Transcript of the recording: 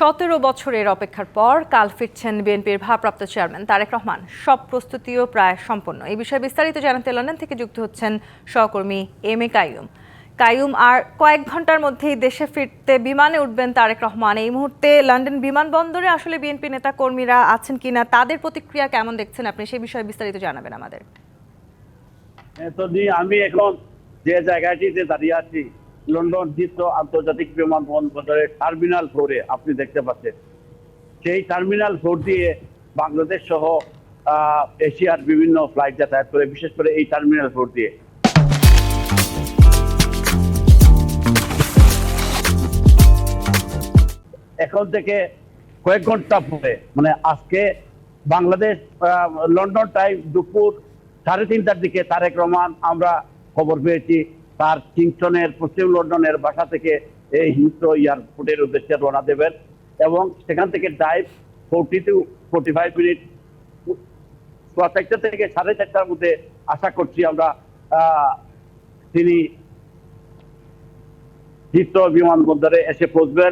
17 বছরের অপেক্ষার পর কাল ফিরছেন বিএনপির ভারপ্রাপ্ত চেয়ারম্যান তারেক রহমান। সব প্রস্তুতিও প্রায় সম্পন্ন। এই বিষয়ে বিস্তারিত জানাতে লন্ডন থেকে যুক্ত হচ্ছেন সহকর্মী এম এ কাইয়ুম। কাইয়ুম, আর কয়েক ঘন্টার মধ্যেই দেশে ফিরতে বিমানে উঠবেন তারেক রহমান। এই মুহূর্তে লন্ডন বিমানবন্দরে আসলে বিএনপি নেতা কর্মীরা আছেন কিনা, তাদের প্রতিক্রিয়া কেমন দেখছেন আপনি, সেই বিষয়ে বিস্তারিত জানাবেন আমাদের। আমি এখন যে জায়গাটিতে দাঁড়িয়ে আছি, লন্ডন হিথ্রো আন্তর্জাতিক বিমানবন্দরের টার্মিনাল 4-এ আপনি দেখতে পাচ্ছেন। সেই টার্মিনাল 4 দিয়ে বাংলাদেশ সহ এশিয়ার বিভিন্ন ফ্লাইট যাতায়াত করে, বিশেষ করে এই টার্মিনাল 4 দিয়ে। এখন থেকে কয়েক ঘন্টা পরে, মানে আজকে বাংলাদেশ লন্ডন টাইম দুপুর 3:30টার দিকে তারেক রহমান, আমরা খবর পেয়েছি, তার কিংস্টনের পশ্চিম লন্ডনের বাসা থেকে এই হিথ্রো এয়ারপোর্টের উদ্দেশ্যে রওনা দেবেন এবং সেখান থেকে ড্রাইভ 40 to 45 মিনিট 4টা থেকে 4:30টার মধ্যে আশা করছি আমরা তিনি হিথ্রো বিমানবন্দরে এসে পৌঁছবেন।